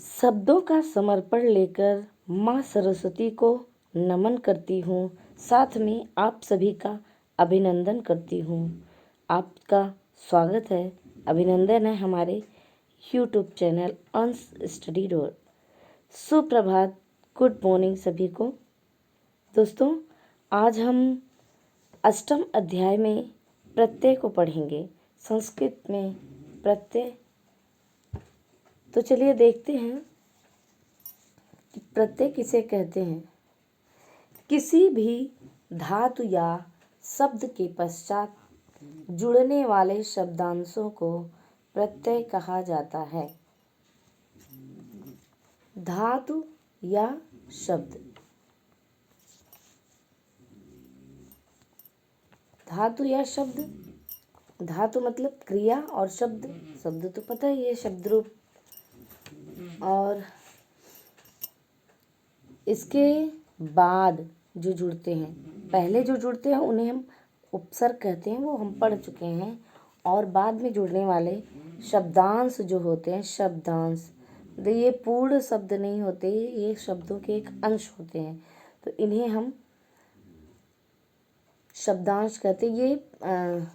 शब्दों का समर्पण लेकर माँ सरस्वती को नमन करती हूँ। साथ में आप सभी का अभिनंदन करती हूँ। आपका स्वागत है, अभिनंदन है हमारे YouTube चैनल अंश स्टडी डोर। सुप्रभात, गुड मॉर्निंग सभी को। दोस्तों, आज हम अष्टम अध्याय में प्रत्यय को पढ़ेंगे, संस्कृत में प्रत्यय। तो चलिए देखते हैं कि प्रत्यय किसे कहते हैं। किसी भी धातु या शब्द के पश्चात जुड़ने वाले शब्दांशों को प्रत्यय कहा जाता है। धातु या शब्द, धातु या शब्द, धातु मतलब क्रिया और शब्द, शब्द तो पता ही है, शब्द रूप। और इसके बाद जो जुड़ते हैं, पहले जो जुड़ते हैं उन्हें हम उपसर्ग कहते हैं, वो हम पढ़ चुके हैं। और बाद में जुड़ने वाले शब्दांश जो होते हैं, शब्दांश, ये पूर्ण शब्द नहीं होते, ये शब्दों के एक अंश होते हैं, तो इन्हें हम शब्दांश कहते हैं। ये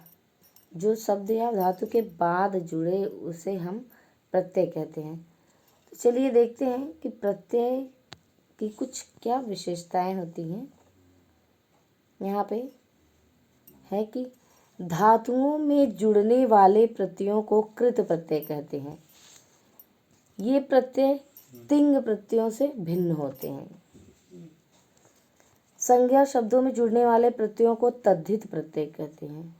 जो शब्द या धातु के बाद जुड़े उसे हम प्रत्यय कहते हैं। तो चलिए देखते हैं कि प्रत्यय की कुछ क्या विशेषताएं होती हैं। यहाँ पे है कि धातुओं में जुड़ने वाले प्रत्ययों को कृत प्रत्यय कहते हैं। ये प्रत्यय तिंग प्रत्ययों से भिन्न होते हैं। संज्ञा शब्दों में जुड़ने वाले प्रत्ययों को तद्धित प्रत्यय कहते हैं।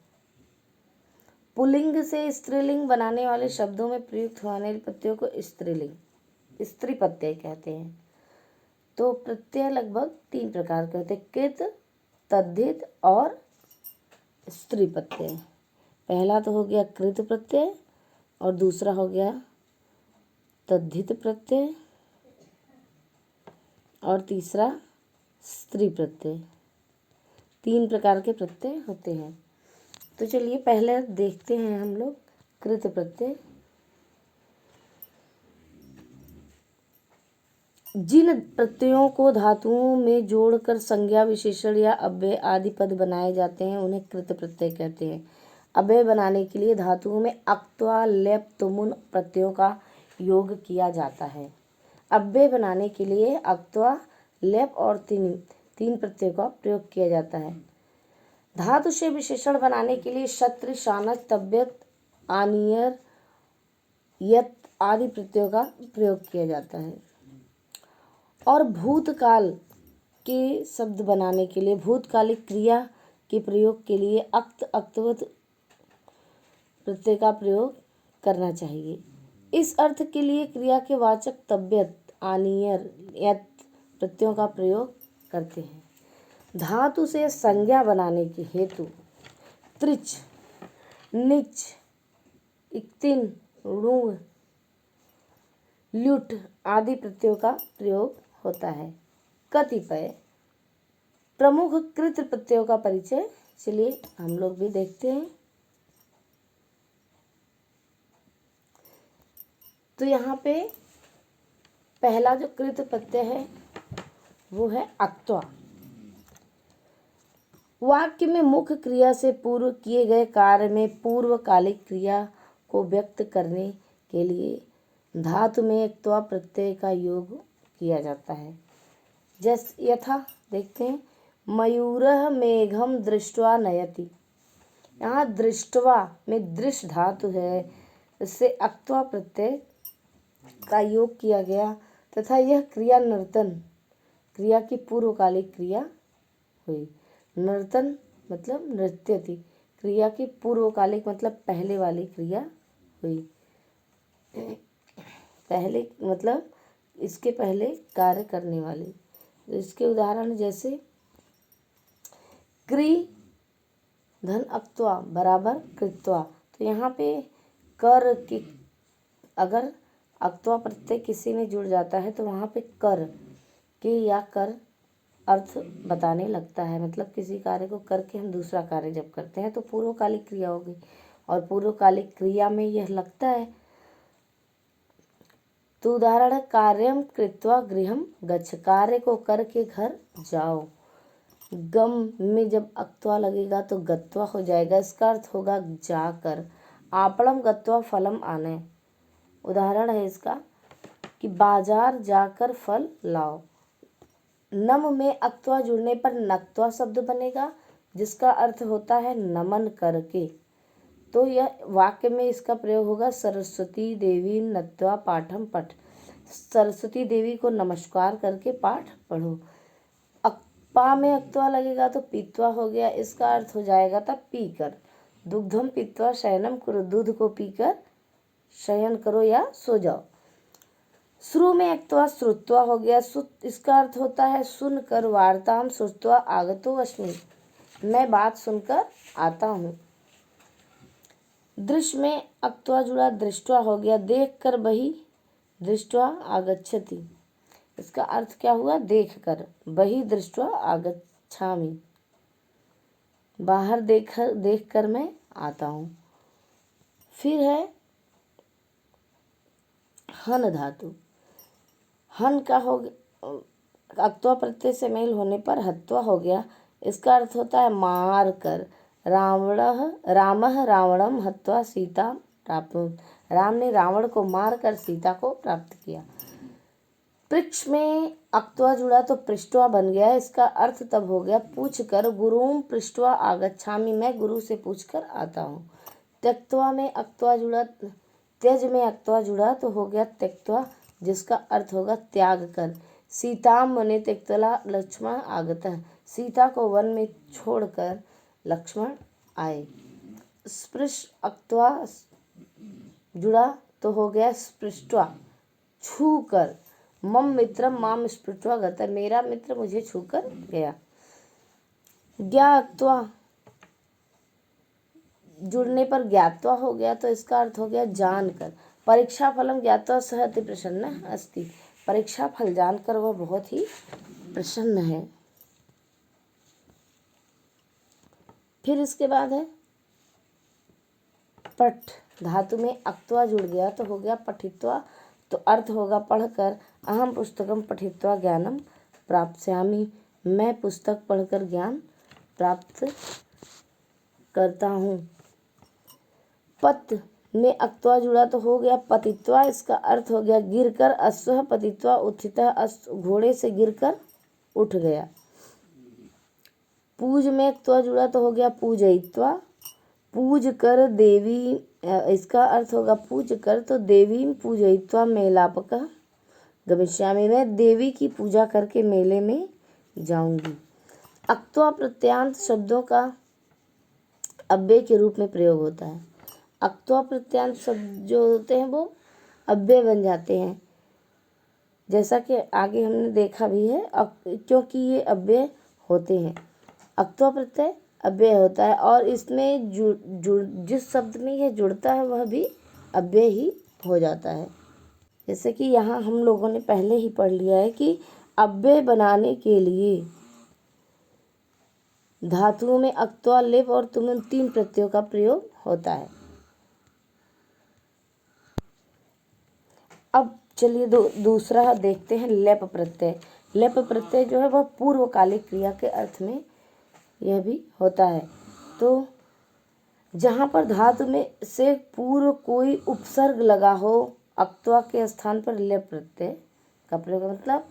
पुल्लिंग से स्त्रीलिंग बनाने वाले शब्दों में प्रयुक्त होने वाले प्रत्ययों को स्त्रीलिंग, स्त्री प्रत्यय कहते हैं। तो प्रत्यय लगभग 3 प्रकार के होते हैं, कृत, तद्धित और स्त्री प्रत्यय। पहला तो हो गया कृत प्रत्यय और दूसरा हो गया तद्धित प्रत्यय और तीसरा स्त्री प्रत्यय। 3 प्रकार के प्रत्यय होते हैं। तो चलिए पहले देखते हैं हम लोग कृत प्रत्यय। जिन प्रत्ययों को धातुओं में जोड़कर संज्ञा, विशेषण या अव्यय आदि पद बनाए जाते हैं उन्हें कृत प्रत्यय कहते हैं। अव्यय बनाने के लिए धातुओं में अक्त्वा, लेप, तुमुन प्रत्ययों का योग किया जाता है। अव्यय बनाने के लिए अक्त्वा, लेप और तीन प्रत्ययों का प्रयोग किया जाता है। धातु से विशेषण बनाने के लिए शत्र, शानच, तव्यत, आनियर, यत आदि प्रत्ययों का प्रयोग किया जाता है। और भूतकाल के शब्द बनाने के लिए भूतकालिक क्रिया के प्रयोग के लिए अक्त, अक्तवत प्रत्यय का प्रयोग करना चाहिए। इस अर्थ के लिए क्रिया के वाचक तव्यत, आनियर, यत प्रत्ययों का प्रयोग करते हैं। धातु से संज्ञा बनाने के हेतु त्रिच, निच, इक्तिन, णुङ, ल्युट आदि प्रत्ययों का प्रयोग होता है। कतिपय प्रमुख कृत प्रत्ययों का परिचय चलिए हम लोग भी देखते हैं। तो यहाँ पे पहला जो कृत प्रत्यय है वो है अक्त्वा। वाक्य में मुख्य क्रिया से पूर्व किए गए कार्य में पूर्वकालिक क्रिया को व्यक्त करने के लिए धातु में अक्त्वा प्रत्यय का योग किया जाता है। जैसे यथा देखते हैं, मयूरः मेघम दृष्ट्वा नयति। यहाँ दृष्ट्वा में दृश्य धातु है, इससे अक्त्वा प्रत्यय का योग किया गया तथा यह क्रिया नर्तन क्रिया की पूर्वकालिक क्रिया हुई। नर्तन मतलब नृत्य थी, क्रिया की पूर्वकालिक मतलब पहले वाली क्रिया हुई। पहले मतलब इसके पहले कार्य करने वाली। इसके उदाहरण जैसे क्री धन अक्त्वा बराबर कृत्वा। तो यहाँ पे कर की अगर अक्त्वा प्रत्यय किसी में जुड़ जाता है तो वहाँ पे कर के या कर अर्थ बताने लगता है। मतलब किसी कार्य को करके हम दूसरा कार्य जब करते हैं तो पूर्वकालिक क्रिया होगी, और पूर्वकालिक क्रिया में यह लगता है तो उदाहरण है कार्यम कृत्वा गृहम गच्छ, कार्य को करके घर जाओ। गम में जब अक्त्वा लगेगा तो गत्वा हो जाएगा, इसका अर्थ होगा जाकर। आपणम गत्वा फलम आने, उदाहरण है इसका कि बाजार जाकर फल लाओ। नम में अक्त्वा जुड़ने पर नक्त्वा शब्द बनेगा, जिसका अर्थ होता है नमन करके। तो यह वाक्य में इसका प्रयोग होगा सरस्वती देवी नत्वा पाठम पठ, सरस्वती देवी को नमस्कार करके पाठ पढ़ो। पा में अक्त्वा लगेगा तो पीत्वा हो गया, इसका अर्थ हो जाएगा तब पीकर। दुग्धम पीत्वा शयनम करो, दूध को पीकर शयन करो या सो जाओ। श्रु में अक्त्वा श्रुत्वा हो गया, इसका अर्थ होता है सुनकर। वार्ताम श्रुत्वा आगतो अस्मि, मैं बात सुनकर आता हूँ। दृश्य में अक्त्वा जुड़ा, दृष्टवा हो गया, देख कर बही दृष्टवा आगच्छति, इसका अर्थ क्या हुआ देख कर। बही दृष्टवा आगच्छामि, बाहर देख कर मैं आता हूँ। फिर है हन धातु, हन का हो गया अक्त्वा प्रत्यय से मेल होने पर हत्वा हो गया, इसका अर्थ होता है मार कर। रामः रावणम हत्वा सीता प्राप्नोत, राम ने रावण को मार कर सीता को प्राप्त किया। पृक्ष में अक्त्वा जुड़ा तो पृष्ठवा बन गया, इसका अर्थ तब हो गया पूछ कर। गुरुम पृष्ठवा आगच्छामि, मैं गुरु से पूछ कर आता हूँ। त्यक्त्वा में अक्त्वा जुड़ा, त्यज में अक्त्वा जुड़ा तो हो गया त्यक्त्वा, जिसका अर्थ होगा त्याग कर। सीताम वने त्यक्त्वा लक्ष्मण आगतः, सीता को वन में छोड़कर लक्ष्मण आए। स्पृश अक्त्वा जुड़ा तो हो गया स्पृष्टवा, छू कर। मम मित्रम माम स्पृष्ट्वा गतः, मेरा मित्र मुझे छूकर गया। ज्ञा अक्त्वा जुड़ने पर ज्ञात्वा हो गया तो इसका अर्थ हो गया जानकर। परीक्षा फलम ज्ञात्वा सः अति प्रसन्न अस्ति, परीक्षा फल जानकर वह बहुत ही प्रसन्न है। फिर इसके बाद है पठ, धातु में अक्त्वा जुड़ गया तो हो गया पठित्वा, तो अर्थ होगा पढ़कर। अहम पुस्तकम पठित्वा ज्ञानम प्राप्स्यामि, मैं पुस्तक पढ़कर ज्ञान प्राप्त करता हूँ। पत में अक्त्वा जुड़ा तो हो गया पतित्वा, इसका अर्थ हो गया गिरकर। अश्वः पतित्वा उत्थितः, घोड़े से गिरकर उठ गया। पूज में अक्त्वा जुड़ा तो हो गया पूजयित्वा, पूज कर देवी, इसका अर्थ होगा पूज कर, तो देवी पूजयित्वा मेलापकः गमिष्यामि, मैं देवी की पूजा करके मेले में जाऊंगी। अक्त्वा प्रत्यांत शब्दों का अव्यय के रूप में प्रयोग होता है। अक्त्वा प्रत्यांत शब्द जो होते हैं वो अव्यय बन जाते हैं, जैसा कि आगे हमने देखा भी है, क्योंकि ये अव्यय होते हैं। अक्त्वा प्रत्यय अव्यय होता है और इसमें जिस शब्द में यह जुड़ता है वह भी अव्यय ही हो जाता है। जैसे कि यहाँ हम लोगों ने पहले ही पढ़ लिया है कि अव्यय बनाने के लिए धातुओं में अक्त्वा, लेप और तुम 3 प्रत्ययों का प्रयोग होता है। अब चलिए दूसरा देखते हैं लेप प्रत्यय। लेप प्रत्यय जो है वह पूर्वकालिक क्रिया के अर्थ में यह भी होता है। तो जहाँ पर धातु में से पूर्व कोई उपसर्ग लगा हो, अक्त्वा के स्थान पर लेप प्रत्यय का प्रयोग। मतलब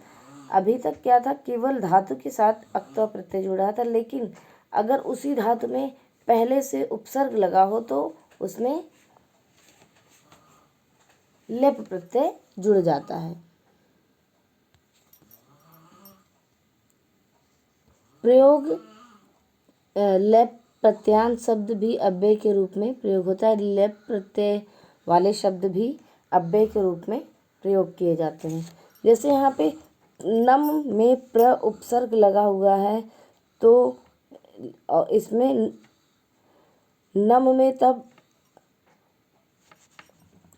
अभी तक क्या था, केवल धातु के साथ अक्त्वा प्रत्यय जुड़ा था, लेकिन अगर उसी धातु में पहले से उपसर्ग लगा हो तो उसमें लेप प्रत्यय जुड़ जाता है। प्रयोग लेप प्रत्यांत शब्द भी अव्यय के रूप में प्रयोग होता है। लेप प्रत्यय वाले शब्द भी अव्यय के रूप में प्रयोग किए जाते हैं। जैसे यहाँ पे नम में प्र उपसर्ग लगा हुआ है तो इसमें नम में तब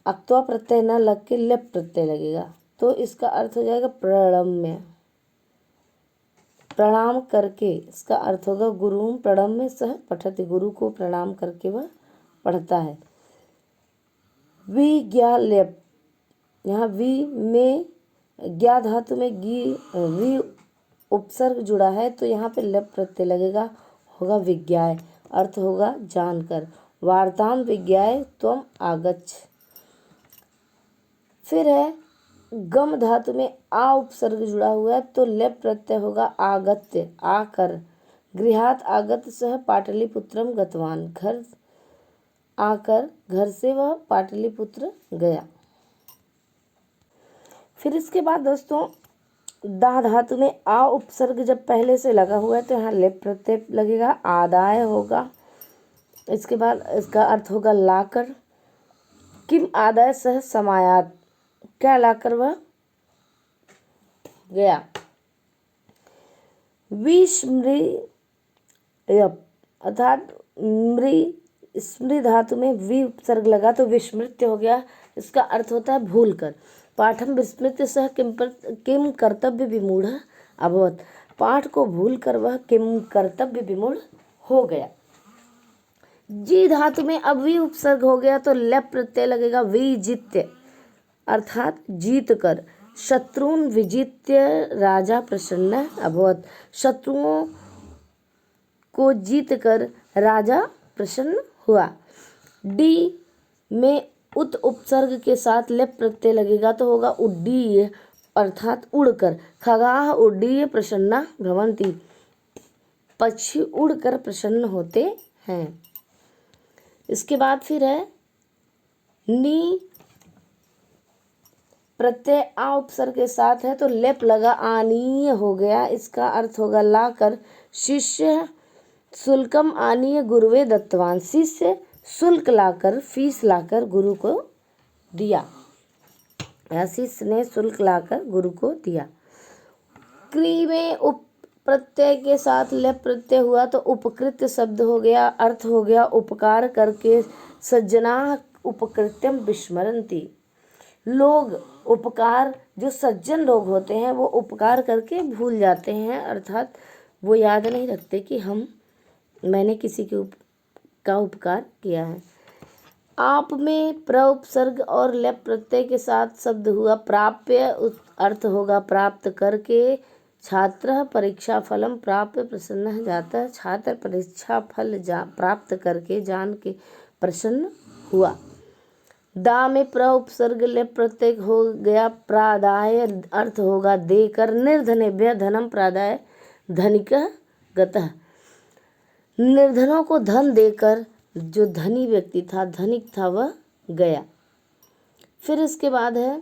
अक्त्वा प्रत्यय न लग के लेप प्रत्यय लगेगा, तो इसका अर्थ हो जाएगा प्रणम्य, प्रणाम करके। इसका अर्थ होगा गुरुम प्रणम्य सह पठति, गुरु को प्रणाम करके वह पढ़ता है। विज्ञा लेप, यहाँ वी में ज्ञा धातु में वी उपसर्ग जुड़ा है तो यहाँ पे लप प्रत्यय लगेगा, होगा विज्ञाय, अर्थ होगा जानकर। वार्ताम विज्ञाय त्वम आगच्छ। फिर है गम धातु में आ उपसर्ग जुड़ा हुआ है तो लेप प्रत्यय होगा आगत्य, आकर। गृहात आगत सह पाटलिपुत्रम गतवान, घर आकर, घर से वह पाटलिपुत्र गया। फिर इसके बाद दोस्तों दा धातु में आ उपसर्ग जब पहले से लगा हुआ है तो यहाँ लेप प्रत्यय लगेगा, आदाय होगा। इसके बाद इसका अर्थ होगा लाकर। किम आदाय सह समायात, क्या लाकर वह गया। विस्मृ अर्थात स्मृ धातु में वी उपसर्ग लगा तो विस्मृत्य हो गया, इसका अर्थ होता है भूल कर। पाठम विस्मृत्य सह किम कर्तव्य विमूढ़ अभवत, पाठ को भूल कर वह किम कर्तव्य विमूढ़ हो गया। जी धातु में अब वी उपसर्ग हो गया तो लप प्रत्यय लगेगा, विजित्य अर्थात जीत कर। शत्रुन विजित्य राजा प्रसन्न अभवत, शत्रुओं को जीत कर राजा प्रसन्न हुआ। डी में उत उपसर्ग के साथ लेप प्रत्यय लगेगा तो होगा उड्डीय अर्थात उड़कर। खगाह उड्डीय प्रसन्ना भवन्ति, पक्षी उड़कर प्रसन्न होते हैं। इसके बाद फिर है नी प्रत्यय आ उपसर्ग के साथ है तो लेप लगा, आनीय हो गया, इसका अर्थ होगा लाकर। शिष्य शुल्कम आनीय गुरुवे दत्तवान, शिष्य शुल्क लाकर, फीस लाकर गुरु को दिया, शिष्य ने शुल्क लाकर गुरु को दिया। क्री में उप प्रत्यय के साथ लेप प्रत्यय हुआ तो उपकृत शब्द हो गया, अर्थ हो गया उपकार करके। सज्जना उपकृत्यम विस्मरन्ति, लोग उपकार, जो सज्जन लोग होते हैं वो उपकार करके भूल जाते हैं, अर्थात वो याद नहीं रखते कि मैंने किसी का उपकार किया है। आप में प्र उपसर्ग और लेप प्रत्यय के साथ शब्द हुआ प्राप्य, अर्थ होगा प्राप्त करके। छात्र परीक्षा फलम प्राप्य प्रसन्न जाता, छात्र परीक्षा फल प्राप्त करके जान के प्रसन्न हुआ। दा में प्र उपसर्ग लेप प्रत्यय हो गया, प्रादाय अर्थ होगा देकर। निर्धनेभ्य धनम प्रादाय धनिक गतः, निर्धनों को धन देकर जो धनी व्यक्ति था, धनिक था, वह गया। फिर इसके बाद है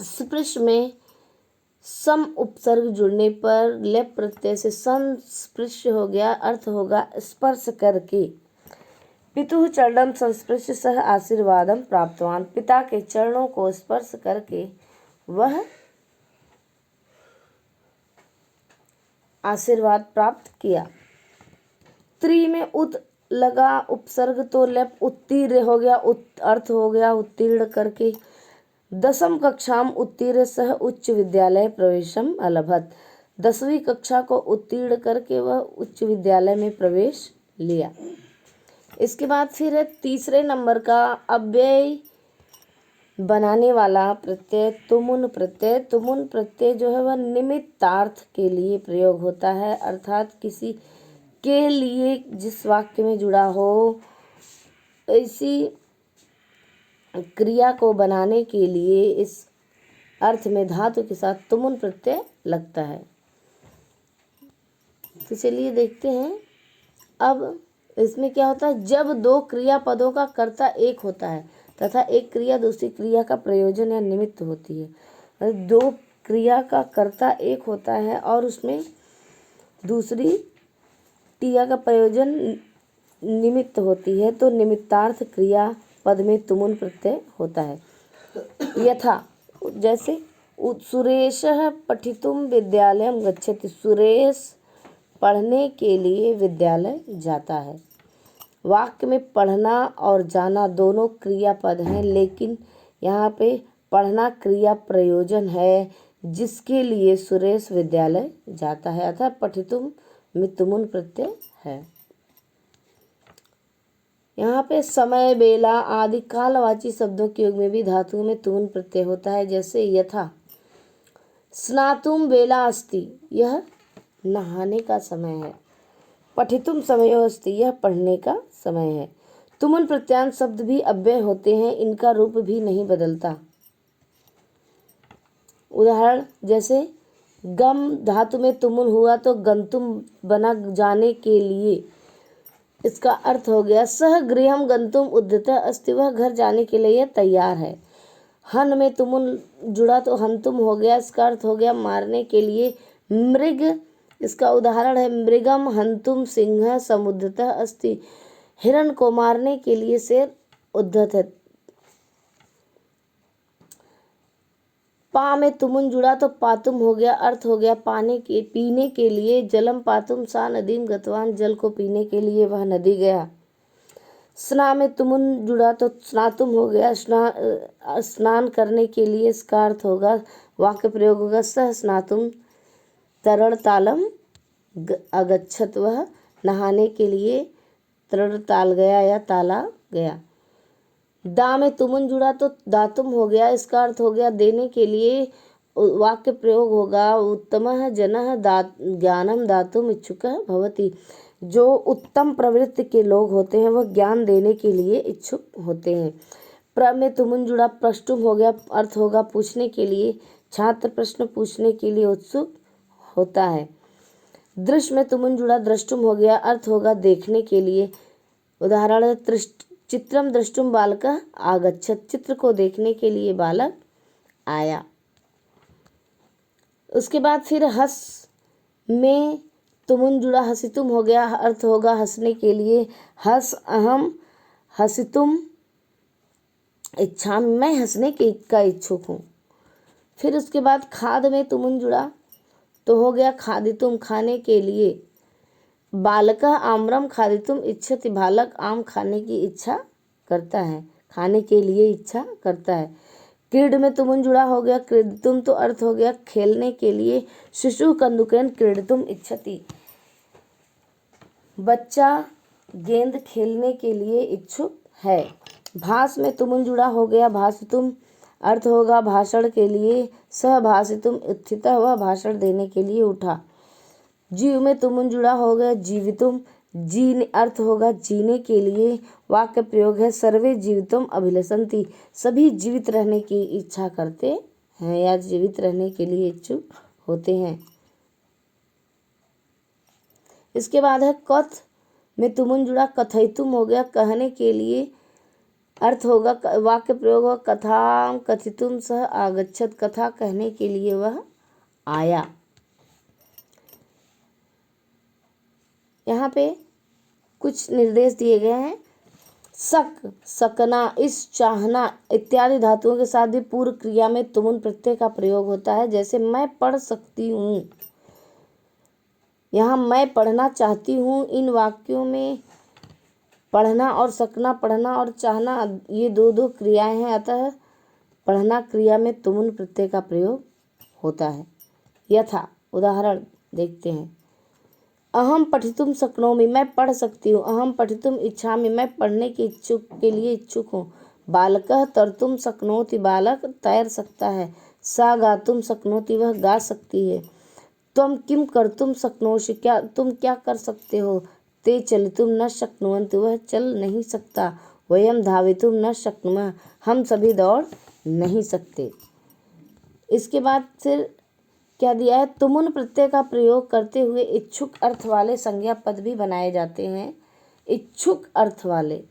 स्पृश में सम उपसर्ग जुड़ने पर लेप प्रत्यय से संस्पृश्य हो गया, अर्थ होगा स्पर्श करके। पितुः चरणम संस्पृश्य सह आशीर्वादम प्राप्तवान, पिता के चरणों को स्पर्श करके वह आशीर्वाद प्राप्त किया। त्रि में उत लगा उपसर्ग तो लेप उत्तीर्ण हो गया, अर्थ हो गया उत्तीर्ण करके। दसम कक्षाम उत्तीर्ण सह उच्च विद्यालय प्रवेशम अलभत, 10वीं कक्षा को उत्तीर्ण करके वह उच्च विद्यालय में प्रवेश लिया। इसके बाद फिर है तीसरे नंबर का अव्यय बनाने वाला प्रत्यय तुमुन प्रत्यय। तुमुन प्रत्यय जो है वह निमित्तार्थ के लिए प्रयोग होता है, अर्थात किसी के लिए जिस वाक्य में जुड़ा हो, ऐसी क्रिया को बनाने के लिए इस अर्थ में धातु के साथ तुमुन प्रत्यय लगता है। तो चलिए देखते हैं अब इसमें क्या होता है। जब दो क्रियापदों का कर्ता एक होता है तथा एक क्रिया दूसरी क्रिया का प्रयोजन या निमित्त होती है, दो क्रिया का कर्ता एक होता है और उसमें दूसरी क्रिया का प्रयोजन निमित्त होती है, तो निमित्तार्थ क्रिया पद में तुमुन प्रत्यय होता है। यथा जैसे सुरेशः पठितुम विद्यालयम गच्छति, सुरेश पढ़ने के लिए विद्यालय जाता है। वाक्य में पढ़ना और जाना दोनों क्रियापद हैं, लेकिन यहाँ पे पढ़ना क्रिया प्रयोजन है जिसके लिए सुरेश विद्यालय जाता है, अतः पठितुम में तुमुन प्रत्यय है। यहाँ पे समय, बेला आदि कालवाची शब्दों के योग में भी धातुओं में तुमुन प्रत्यय होता है। जैसे यथा स्नातुम बेला अस्ति, यह नहाने का समय है। पठितुम समयो अस्ति, यह पढ़ने का समय है। तुमुन प्रत्यांत शब्द भी अव्यय होते हैं, इनका रूप भी नहीं बदलता। उदाहरण जैसे गम धातु में तुमुन हुआ तो गंतुम बना जाने के लिए। इसका अर्थ हो गया सह गृहम गंतुम उद्यतः अस्ति, वह घर जाने के लिए तैयार है। हन में तुमुन जुड़ा तो हंतुम हो गया, इसका अर्थ हो गया मारने के लिए। मृग, इसका उदाहरण है मृगम हंतुम सिंह समुद्यतः अस्ति, हिरण को मारने के लिए शेर उद्धत है। पा में तुमुन जुड़ा तो पातुम हो गया, अर्थ हो गया पीने के लिए। जलम पातुम सा नदीम गतवान, जल को पीने के लिए वह नदी गया। स्ना में तुमुन जुड़ा तो स्नातुम हो गया, स्नान करने के लिए। इसका अर्थ होगा वाक्य प्रयोग होगा सह स्नातुम तरण तालम अगच्छत, वह नहाने के लिए तरण ताल गया या ताला गया। दा में तुमुन जुड़ा तो दातुम हो गया, इसका अर्थ हो गया देने के लिए। वाक्य प्रयोग होगा उत्तमः जनः ज्ञानम दातुम इच्छुकः भवति, जो उत्तम प्रवृत्ति के लोग होते हैं वह ज्ञान देने के लिए इच्छुक होते हैं। प्र में तुमुन जुड़ा प्रष्टुम हो गया, अर्थ होगा पूछने के लिए। छात्र प्रश्न पूछने के लिए उत्सुक होता है। दृश्य में तुमुन जुड़ा द्रष्टुम हो गया, अर्थ होगा देखने के लिए। उदाहरण है चित्रम द्रष्टुम बालकः आगच्छत, चित्र को देखने के लिए बालक आया। उसके बाद फिर हस में तुमुन जुड़ा हसितुम हो गया, अर्थ होगा हंसने के लिए। हस अहम हसितुम इच्छा, मैं हंसने का इच्छुक हूँ। फिर उसके बाद खाद में तुमुन जुड़ा तो हो गया खादितुम, खाने के लिए। बालक आम्रम खादितुम इच्छति, बालक आम खाने की इच्छा करता है, खाने के लिए इच्छा करता है। क्रीड में तुमुन जुड़ा हो गया क्रीडितुम, तो अर्थ हो गया खेलने के लिए। शिशु कंदुकेन क्रीडितुम इच्छति, बच्चा गेंद खेलने के लिए इच्छुक है। भास में तुमुन जुड़ा हो गया भाषितुम, अर्थ होगा भाषण के लिए। सह भाषितुम उत्थितः, वह भाषण देने के लिए उठा। जीव में तुमुन जुड़ा हो गया जीवितुम, जीने अर्थ होगा जीने के लिए। वाक्य प्रयोग है सर्वे जीवितुम अभिलषन्ति, सभी जीवित रहने की इच्छा करते हैं या जीवित रहने के लिए इच्छुक होते हैं। इसके बाद है कथ में तुमुन जुड़ा कथयितुम हो गया, कहने के लिए। अर्थ होगा वाक्य प्रयोग होगा कथाम कथितुम सह आगच्छत, कथा कहने के लिए वह आया। यहाँ पे कुछ निर्देश दिए गए हैं। सक, सकना, इस, चाहना इत्यादि धातुओं के साथ भी पूर्व क्रिया में तुमुन प्रत्यय का प्रयोग होता है। जैसे मैं पढ़ सकती हूँ, यहाँ मैं पढ़ना चाहती हूँ। इन वाक्यों में पढ़ना और सकना, पढ़ना और चाहना, ये दो क्रियाएं हैं, अतः पढ़ना क्रिया में तुमुन प्रत्यय का प्रयोग होता है। यथा उदाहरण देखते हैं। अहम पठितुम शक्नोमि, मैं पढ़ सकती हूँ। अहम पठितुम इच्छामि, मैं पढ़ने के के लिए इच्छुक हूँ। बालकः तरतुम शक्नोति, बालक तैर सकता है। सा गातुम शक्नोति, वह गा सकती है। त्वम किम कर्तुम शक्नोषि, क्या तुम क्या कर सकते हो। ते चलितुम न शक्नुवन्ति, वह चल नहीं सकता। वयम धावितुम न शक्नुमः, हम सभी दौड़ नहीं सकते। इसके बाद फिर क्या दिया है, तुमुन प्रत्यय का प्रयोग करते हुए इच्छुक अर्थ वाले संज्ञा पद भी बनाए जाते हैं। इच्छुक अर्थ वाले,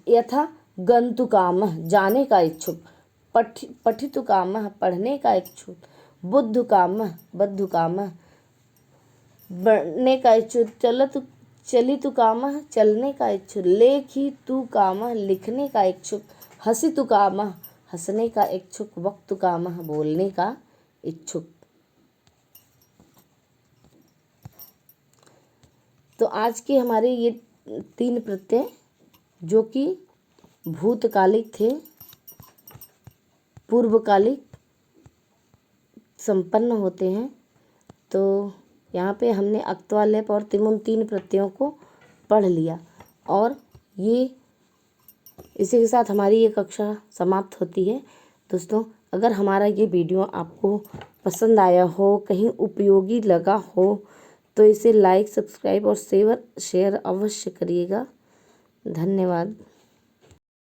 यथा गंतुकामः, जाने का इच्छुक। पठितुकामः, पढ़ने का इच्छुक। बुद्धुकामः, बद्धुकामः, बढ़ने का इच्छुक। चलितुकामः, चलने का इच्छुक। लेखितुकामः, लिखने का इच्छुक। हसितुकामः, हंसने का इच्छुक। वक्तुकामः, बोलने का इच्छुक। तो आज के हमारे ये 3 प्रत्यय जो कि भूतकालिक थे, पूर्वकालिक संपन्न होते हैं। तो यहाँ पे हमने अक्तवा लेप और तिमुन 3 प्रत्ययों को पढ़ लिया और इसी के साथ हमारी ये कक्षा समाप्त होती है। दोस्तों, अगर हमारा ये वीडियो आपको पसंद आया हो, कहीं उपयोगी लगा हो, तो इसे लाइक, सब्सक्राइब और शेयर अवश्य करिएगा। धन्यवाद।